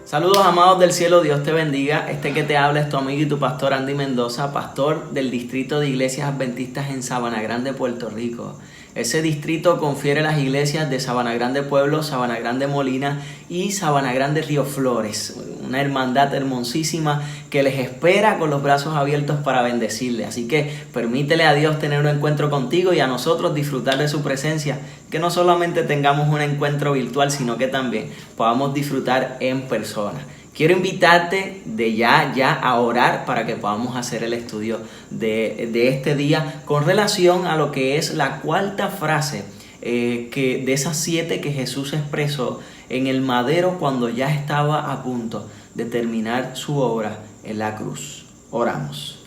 Saludos amados del cielo, Dios te bendiga. Este que te habla es tu amigo y tu pastor Andy Mendoza, pastor del distrito de iglesias adventistas en Sabana Grande, Puerto Rico. Ese distrito confiere las iglesias de Sabana Grande Pueblo, Sabana Grande Molina y Sabana Grande Río Flores. Una hermandad hermosísima que les espera con los brazos abiertos para bendecirle. Así que permítele a Dios tener un encuentro contigo y a nosotros disfrutar de su presencia. Que no solamente tengamos un encuentro virtual, sino que también podamos disfrutar en persona. Quiero invitarte de ya a orar para que podamos hacer el estudio de este día con relación a lo que es la cuarta frase de esas 7 que Jesús expresó en el madero cuando ya estaba a punto de terminar su obra en la cruz. Oramos.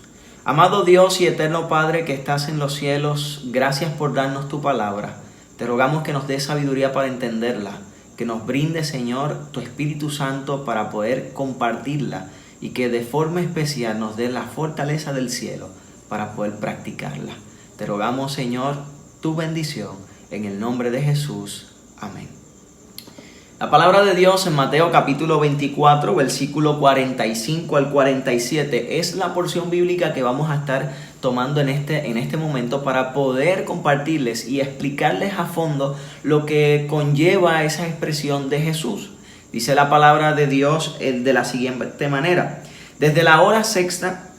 Amado Dios y eterno Padre que estás en los cielos, gracias por darnos tu palabra. Te rogamos que nos des sabiduría para entenderla. Que nos brinde, Señor, tu Espíritu Santo para poder compartirla y que de forma especial nos dé la fortaleza del cielo para poder practicarla. Te rogamos, Señor, tu bendición en el nombre de Jesús. Amén. La palabra de Dios en Mateo capítulo 24, versículo 45 al 47 es la porción bíblica que vamos a estar tomando en este momento para poder compartirles y explicarles a fondo lo que conlleva esa expresión de Jesús. Dice la palabra de Dios de la siguiente manera: desde la hora sexta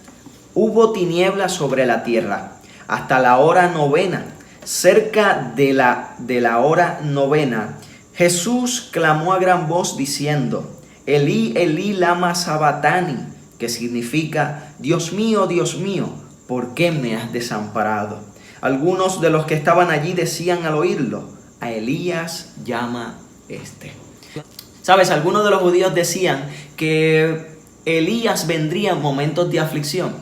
hubo tinieblas sobre la tierra hasta la hora novena. Cerca de la hora novena, Jesús clamó a gran voz diciendo: Elí, Elí, lama sabatani, que significa: Dios mío, ¿por qué me has desamparado? Algunos de los que estaban allí decían al oírlo: a Elías llama este. Sabes, algunos de los judíos decían que Elías vendría en momentos de aflicción,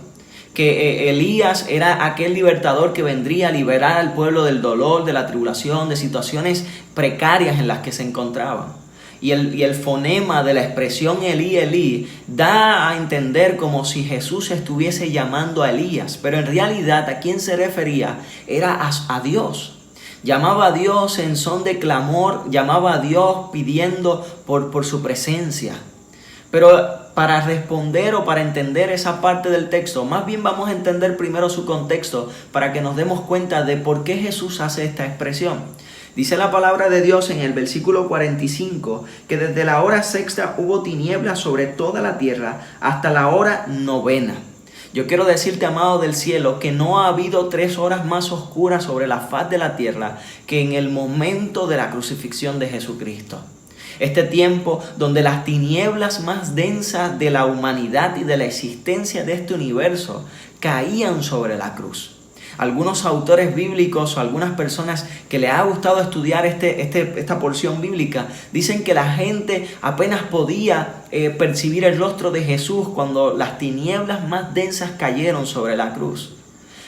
que Elías era aquel libertador que vendría a liberar al pueblo del dolor, de la tribulación, de situaciones precarias en las que se encontraban. Y el fonema de la expresión Elí, Elí da a entender como si Jesús estuviese llamando a Elías, pero en realidad a quién se refería era a Dios. Llamaba a Dios en son de clamor, llamaba a Dios pidiendo por su presencia. Pero para responder o para entender esa parte del texto, más bien vamos a entender primero su contexto para que nos demos cuenta de por qué Jesús hace esta expresión. Dice la palabra de Dios en el versículo 45 que desde la hora sexta hubo tinieblas sobre toda la tierra hasta la hora novena. Yo quiero decirte, amado del cielo, que no ha habido 3 horas más oscuras sobre la faz de la tierra que en el momento de la crucifixión de Jesucristo. Este tiempo donde las tinieblas más densas de la humanidad y de la existencia de este universo caían sobre la cruz. Algunos autores bíblicos o algunas personas que les ha gustado estudiar esta porción bíblica dicen que la gente apenas podía percibir el rostro de Jesús cuando las tinieblas más densas cayeron sobre la cruz.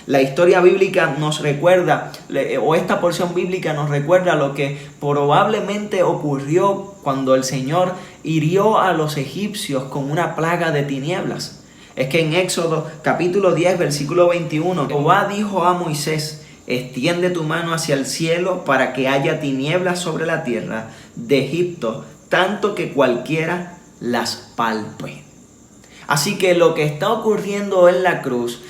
La historia bíblica nos recuerda, o esta porción bíblica nos recuerda lo que probablemente ocurrió cuando el Señor hirió a los egipcios con una plaga de tinieblas. Es que en Éxodo capítulo 10 versículo 21, Jehová dijo a Moisés: extiende tu mano hacia el cielo para que haya tinieblas sobre la tierra de Egipto, tanto que cualquiera las palpe. Así que lo que está ocurriendo en la cruz,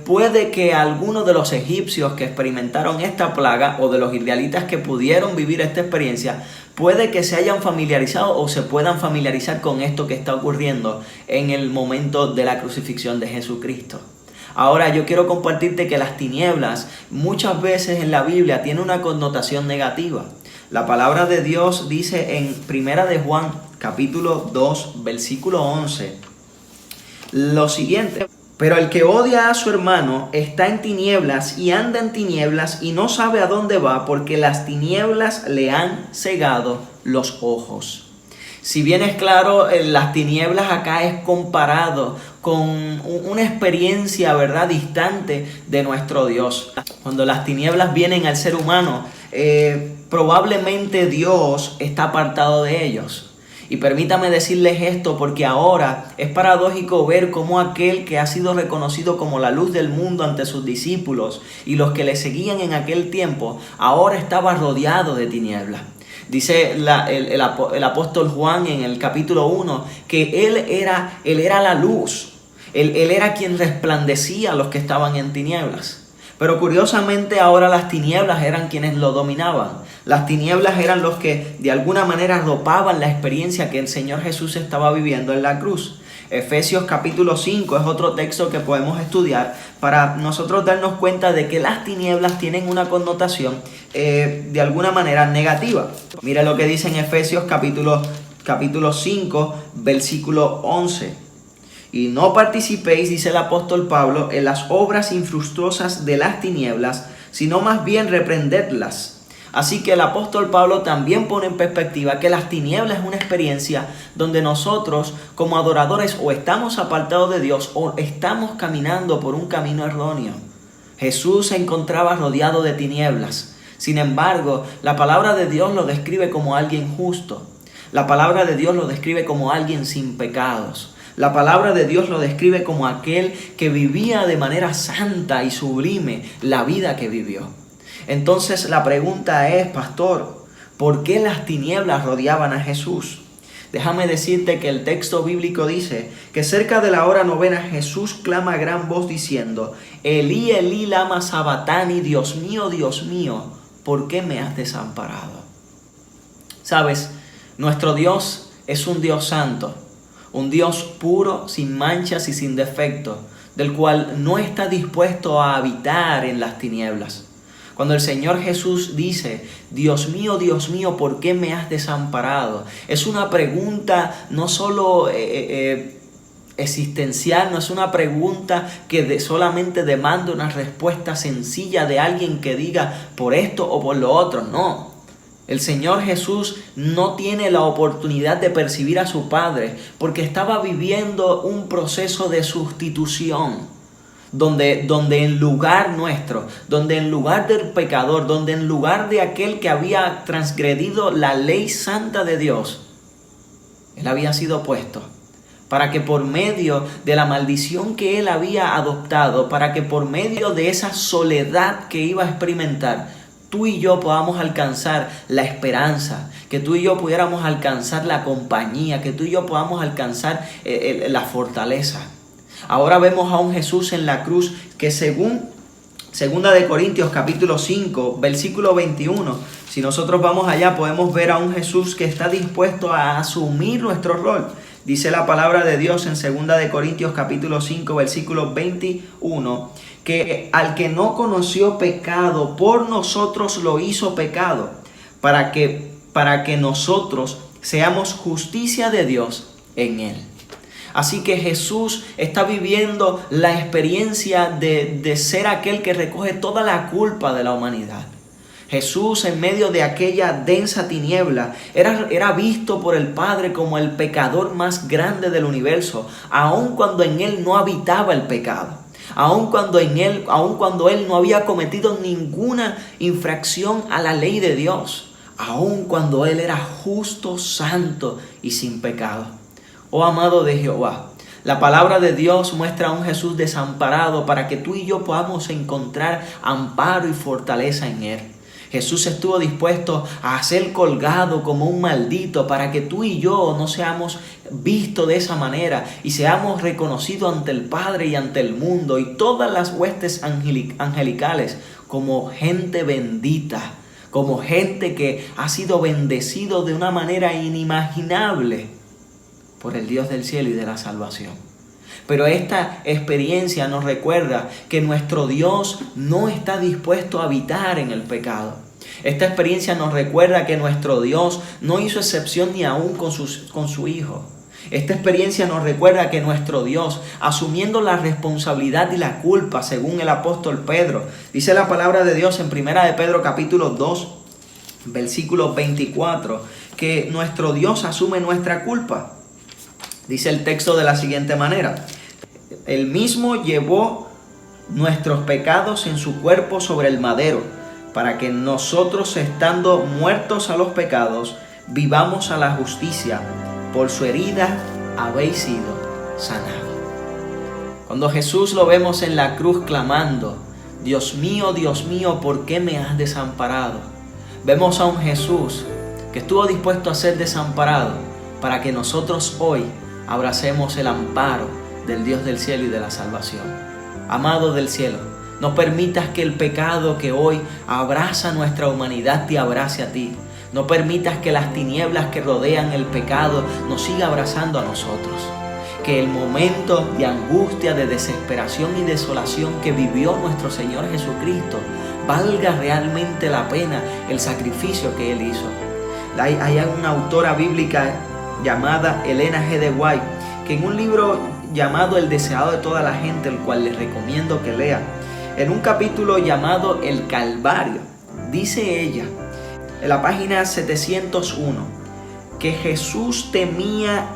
puede que algunos de los egipcios que experimentaron esta plaga o de los israelitas que pudieron vivir esta experiencia, puede que se hayan familiarizado o se puedan familiarizar con esto que está ocurriendo en el momento de la crucifixión de Jesucristo. Ahora yo quiero compartirte que las tinieblas muchas veces en la Biblia tienen una connotación negativa. La palabra de Dios dice en Primera de Juan capítulo 2 versículo 11 lo siguiente: pero el que odia a su hermano está en tinieblas y anda en tinieblas y no sabe a dónde va, porque las tinieblas le han cegado los ojos. Si bien es claro, las tinieblas acá es comparado con una experiencia, ¿verdad?, distante de nuestro Dios. Cuando las tinieblas vienen al ser humano, probablemente Dios está apartado de ellos. Y permítame decirles esto porque ahora es paradójico ver cómo aquel que ha sido reconocido como la luz del mundo ante sus discípulos y los que le seguían en aquel tiempo, ahora estaba rodeado de tinieblas. Dice el apóstol Juan en el capítulo 1 que Él era la luz. Él era quien resplandecía a los que estaban en tinieblas. Pero curiosamente ahora las tinieblas eran quienes lo dominaban. Las tinieblas eran los que de alguna manera ropaban la experiencia que el Señor Jesús estaba viviendo en la cruz. Efesios capítulo 5 es otro texto que podemos estudiar para nosotros darnos cuenta de que las tinieblas tienen una connotación de alguna manera negativa. Mira lo que dice en Efesios capítulo 5, versículo 11. Y no participéis, dice el apóstol Pablo, en las obras infructuosas de las tinieblas, sino más bien reprendedlas. Así que el apóstol Pablo también pone en perspectiva que las tinieblas es una experiencia donde nosotros como adoradores o estamos apartados de Dios o estamos caminando por un camino erróneo. Jesús se encontraba rodeado de tinieblas. Sin embargo, la palabra de Dios lo describe como alguien justo. La palabra de Dios lo describe como alguien sin pecados. La palabra de Dios lo describe como aquel que vivía de manera santa y sublime la vida que vivió. Entonces la pregunta es, pastor, ¿por qué las tinieblas rodeaban a Jesús? Déjame decirte que el texto bíblico dice que cerca de la hora novena Jesús clama a gran voz diciendo, Elí, Elí, lama sabatani, Dios mío, ¿por qué me has desamparado? Sabes, nuestro Dios es un Dios santo. Un Dios puro, sin manchas y sin defecto, del cual no está dispuesto a habitar en las tinieblas. Cuando el Señor Jesús dice, Dios mío, ¿por qué me has desamparado? Es una pregunta no solo existencial, no es una pregunta que solamente demanda una respuesta sencilla de alguien que diga por esto o por lo otro, no. El Señor Jesús no tiene la oportunidad de percibir a su Padre porque estaba viviendo un proceso de sustitución donde en lugar nuestro, donde en lugar del pecador, donde en lugar de aquel que había transgredido la ley santa de Dios, Él había sido puesto para que por medio de la maldición que Él había adoptado, para que por medio de esa soledad que iba a experimentar, tú y yo podamos alcanzar la esperanza, que tú y yo pudiéramos alcanzar la compañía, que tú y yo podamos alcanzar la fortaleza. Ahora vemos a un Jesús en la cruz que según 2 Corintios capítulo 5, versículo 21, si nosotros vamos allá podemos ver a un Jesús que está dispuesto a asumir nuestro rol. Dice la palabra de Dios en 2 Corintios capítulo 5, versículo 21, que al que no conoció pecado, por nosotros lo hizo pecado, para que nosotros seamos justicia de Dios en Él. Así que Jesús está viviendo la experiencia de ser aquel que recoge toda la culpa de la humanidad. Jesús, en medio de aquella densa tiniebla, era visto por el Padre como el pecador más grande del universo, aun cuando en Él no habitaba el pecado. Aun cuando Él no había cometido ninguna infracción a la ley de Dios. Aun cuando Él era justo, santo y sin pecado. Oh amado de Jehová, la palabra de Dios muestra a un Jesús desamparado para que tú y yo podamos encontrar amparo y fortaleza en Él. Jesús estuvo dispuesto a ser colgado como un maldito para que tú y yo no seamos vistos de esa manera y seamos reconocidos ante el Padre y ante el mundo y todas las huestes angelicales como gente bendita, como gente que ha sido bendecido de una manera inimaginable por el Dios del cielo y de la salvación. Pero esta experiencia nos recuerda que nuestro Dios no está dispuesto a habitar en el pecado. Esta experiencia nos recuerda que nuestro Dios no hizo excepción ni aún con su Hijo. Esta experiencia nos recuerda que nuestro Dios, asumiendo la responsabilidad y la culpa, según el apóstol Pedro, dice la palabra de Dios en 1 de Pedro capítulo 2, versículo 24, que nuestro Dios asume nuestra culpa. Dice el texto de la siguiente manera: Él mismo llevó nuestros pecados en su cuerpo sobre el madero, para que nosotros, estando muertos a los pecados, vivamos a la justicia. Por su herida habéis sido sanados. Cuando Jesús lo vemos en la cruz clamando, Dios mío, ¿por qué me has desamparado?, vemos a un Jesús que estuvo dispuesto a ser desamparado para que nosotros hoy abracemos el amparo del Dios del cielo y de la salvación. Amado del cielo, no permitas que el pecado que hoy abraza nuestra humanidad te abrace a ti. No permitas que las tinieblas que rodean el pecado nos siga abrazando a nosotros. Que el momento de angustia, de desesperación y desolación que vivió nuestro Señor Jesucristo valga realmente la pena el sacrificio que Él hizo. Hay una autora bíblica llamada Elena G. de White, que en un libro llamado El deseado de toda la gente, el cual les recomiendo que lea, en un capítulo llamado El Calvario, dice ella, en la página 701, que Jesús temía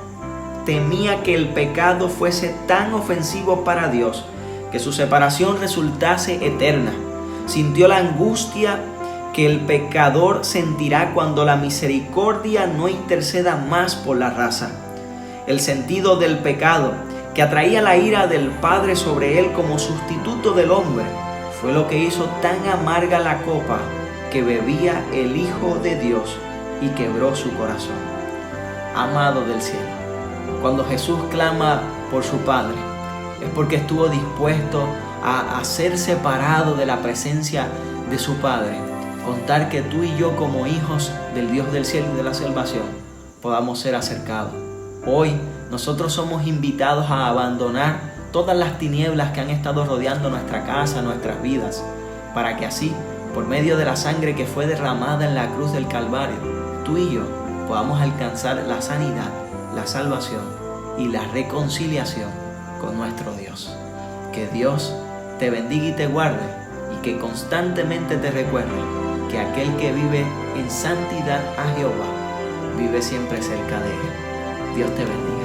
que el pecado fuese tan ofensivo para Dios, que su separación resultase eterna. Sintió la angustia que el pecador sentirá cuando la misericordia no interceda más por la raza. El sentido del pecado, que atraía la ira del Padre sobre él como sustituto del hombre, fue lo que hizo tan amarga la copa que bebía el Hijo de Dios y quebró su corazón. Amado del cielo, cuando Jesús clama por su Padre, es porque estuvo dispuesto a ser separado de la presencia de su Padre, contar que tú y yo como hijos del Dios del cielo y de la salvación podamos ser acercados. Hoy nosotros somos invitados a abandonar todas las tinieblas que han estado rodeando nuestra casa, nuestras vidas, para que así, por medio de la sangre que fue derramada en la cruz del Calvario, tú y yo podamos alcanzar la sanidad, la salvación y la reconciliación con nuestro Dios. Que Dios te bendiga y te guarde, y que constantemente te recuerde que aquel que vive en santidad a Jehová vive siempre cerca de Él. Dios te bendiga.